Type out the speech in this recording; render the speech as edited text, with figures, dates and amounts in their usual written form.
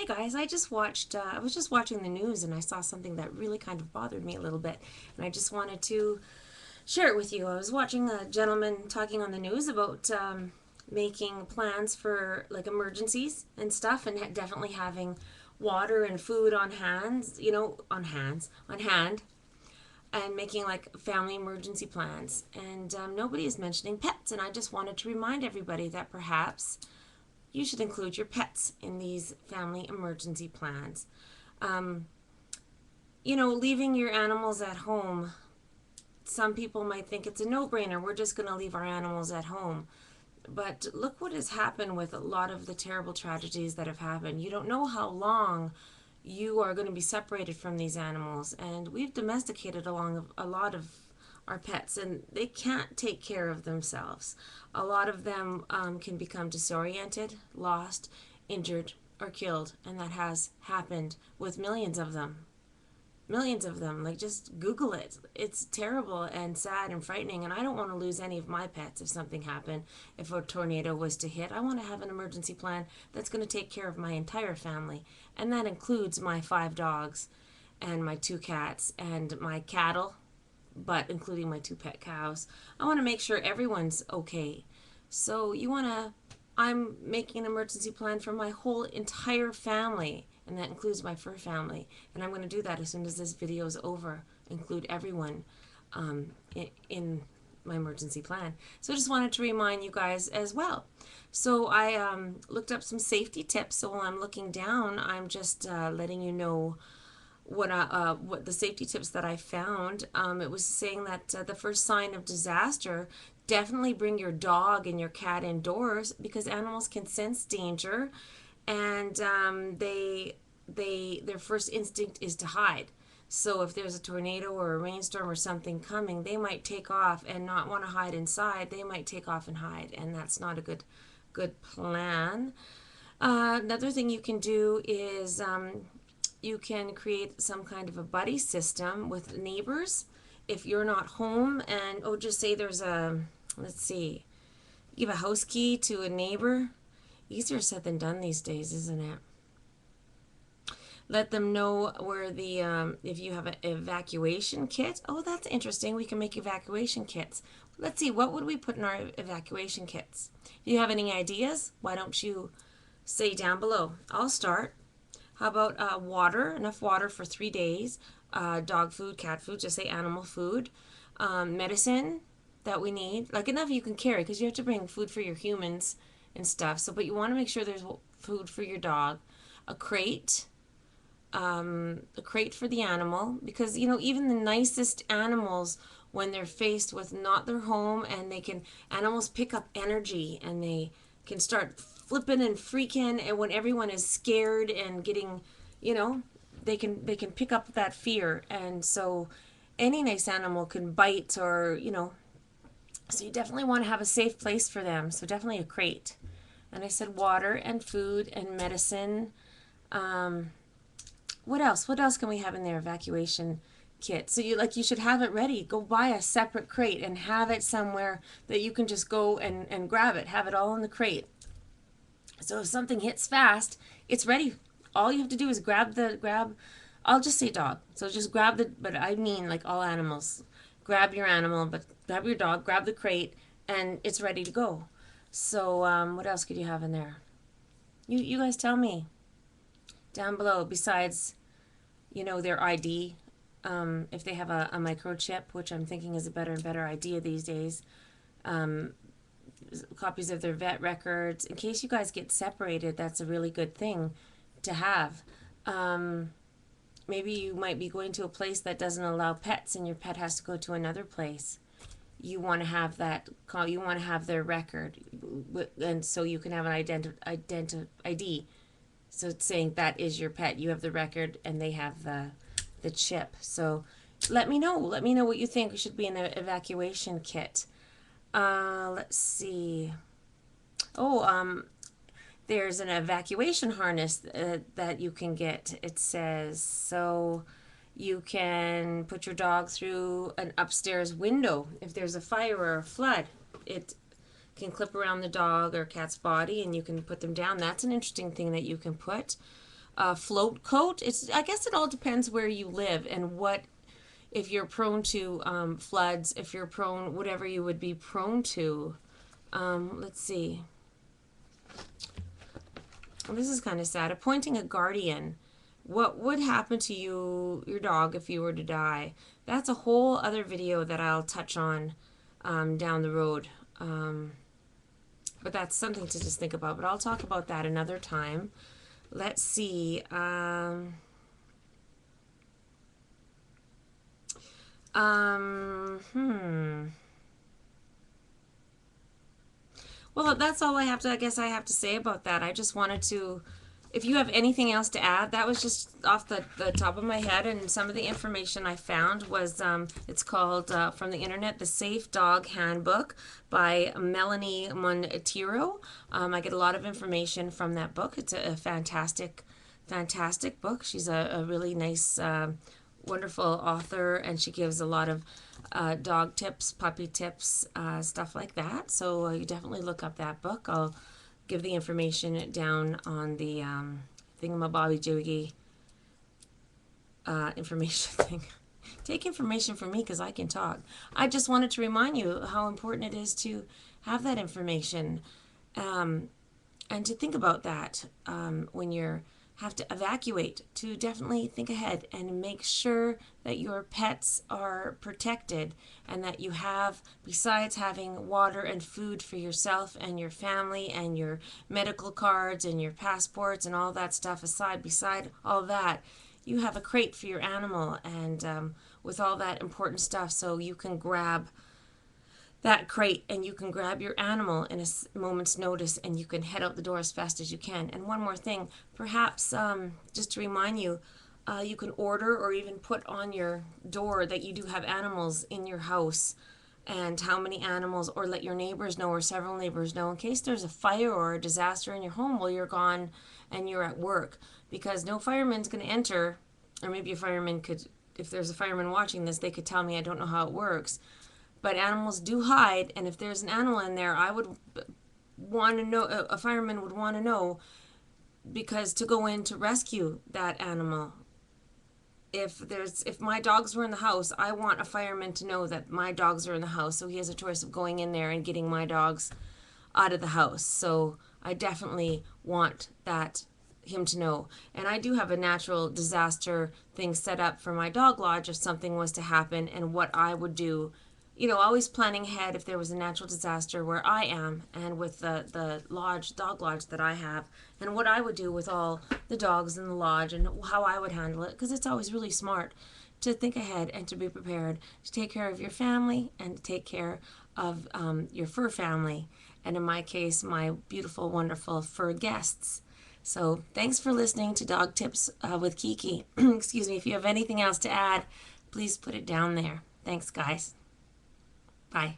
Hey guys, I was just watching the news and I saw something that really kind of bothered me a little bit. And I just wanted to share it with you. I was watching a gentleman talking on the news about making plans for like emergencies and stuff and definitely having water and food on hands, on hand, and making like family emergency plans. And nobody is mentioning pets. And I just wanted to remind everybody that perhaps you should include your pets in these family emergency plans. Um, leaving your animals at home, some people might think it's a no brainer. We're just going to leave our animals at home. But look what has happened with a lot of the terrible tragedies that have happened. You don't know how long you are going to be separated from these animals. And we've domesticated along a lot of our pets, and they can't take care of themselves. A lot of them can become disoriented, lost, injured, or killed, and that has happened with millions of them. Millions of them. Like, just Google it. It's terrible and sad and frightening, and I don't want to lose any of my pets if something happened. If a tornado was to hit, I want to have an emergency plan that's going to take care of my entire family, and that includes my 5 dogs and my 2 cats and my cattle, but including my 2 pet cows. I want to make sure everyone's okay. So I'm making an emergency plan for my whole entire family, and that includes my fur family. And I'm going to do that as soon as this video is over. Include everyone in my emergency plan. So I just wanted to remind you guys as well. So I looked up some safety tips. So while I'm looking down, I'm just letting you know what the safety tips that I found. It was saying that the first sign of disaster, definitely bring your dog and your cat indoors because animals can sense danger, and their first instinct is to hide. So if there's a tornado or a rainstorm or something coming, they might take off and not want to hide inside. They might take off and hide, and that's not a good plan. Another thing you can do is you can create some kind of a buddy system with neighbors. If you're not home and, oh, just say there's let's see, give a house key to a neighbor. Easier said than done these days, isn't it? Let them know where if you have an evacuation kit. Oh, that's interesting. We can make evacuation kits. Let's see, what would we put in our evacuation kits? If you have any ideas, why don't you say down below? I'll start. How about water? Enough water for 3 days. Dog food, cat food, just say animal food. Medicine that we need. Like enough you can carry because you have to bring food for your humans and stuff. So, but you want to make sure there's food for your dog. A crate. A crate for the animal because, even the nicest animals, when they're faced with not their home, and animals pick up energy and they can start flipping and freaking, and when everyone is scared and getting, they can pick up that fear, and so any nice animal can bite, or so you definitely want to have a safe place for them. So definitely a crate. And I said water and food and medicine. What else? What else can we have in their evacuation kit? So you should have it ready. Go buy a separate crate and have it somewhere that you can just go and grab it. Have it all in the crate. So if something hits fast, it's ready. All you have to do is grab. I'll just say dog. So just grab but I mean like all animals. Grab your animal, but grab your dog, grab the crate, and it's ready to go. So what else could you have in there? You guys tell me down below. Besides, their ID, if they have a microchip, which I'm thinking is a better and better idea these days. Copies of their vet records. In case you guys get separated, that's a really good thing to have. Maybe you might be going to a place that doesn't allow pets and your pet has to go to another place. You want to have that call. You want to have their record, and so you can have an ID. So it's saying that is your pet. You have the record, and they have the chip. So let me know. Let me know what you think should be in an evacuation kit. Let's see. Oh, there's an evacuation harness that you can get. It says so you can put your dog through an upstairs window if there's a fire or a flood. It can clip around the dog or cat's body, and you can put them down. That's an interesting thing that you can put. float coat. I guess it all depends where you live and what, if you're prone to floods, if you're prone, whatever you would be prone to. Let's see. Well, this is kind of sad. Appointing a guardian. What would happen to your dog, if you were to die? That's a whole other video that I'll touch on down the road. But that's something to just think about. But I'll talk about that another time. Let's see. Well, that's all I guess I have to say about that. I just wanted to, if you have anything else to add, that was just off the top of my head, and some of the information I found was, it's called, from the internet, The Safe Dog Handbook by Melanie Monteiro. I get a lot of information from that book. It's a fantastic, fantastic book. She's a really nice, wonderful author, and she gives a lot of dog tips, puppy tips, stuff like that. So you definitely look up that book. I'll give the information down on the thingamabobby information thing. Take information from me because I can talk. I just wanted to remind you how important it is to have that information, and to think about that when you're have to evacuate, to definitely think ahead and make sure that your pets are protected, and that you have, besides having water and food for yourself and your family and your medical cards and your passports and all that stuff aside, beside all that, you have a crate for your animal, and with all that important stuff, so you can grab that crate and you can grab your animal in a moment's notice, and you can head out the door as fast as you can. And one more thing, perhaps just to remind you, you can order or even put on your door that you do have animals in your house, and how many animals, or let your neighbors know, or several neighbors know, in case there's a fire or a disaster in your home while you're gone and you're at work, because no fireman's going to enter, or maybe a fireman could, if there's a fireman watching this, they could tell me. I don't know how it works. But animals do hide, and if there's an animal in there, I would want to know, a fireman would want to know, because to go in to rescue that animal. If my dogs were in the house, I want a fireman to know that my dogs are in the house, so he has a choice of going in there and getting my dogs out of the house. So I definitely want him to know. And I do have a natural disaster thing set up for my dog lodge if something was to happen, and what I would do, always planning ahead if there was a natural disaster where I am, and with the dog lodge that I have, and what I would do with all the dogs in the lodge, and how I would handle it, because it's always really smart to think ahead and to be prepared to take care of your family and to take care of your fur family, and in my case, my beautiful, wonderful fur guests. So thanks for listening to Dog Tips with Kiki. Excuse me. If you have anything else to add, please put it down there. Thanks, guys. Bye.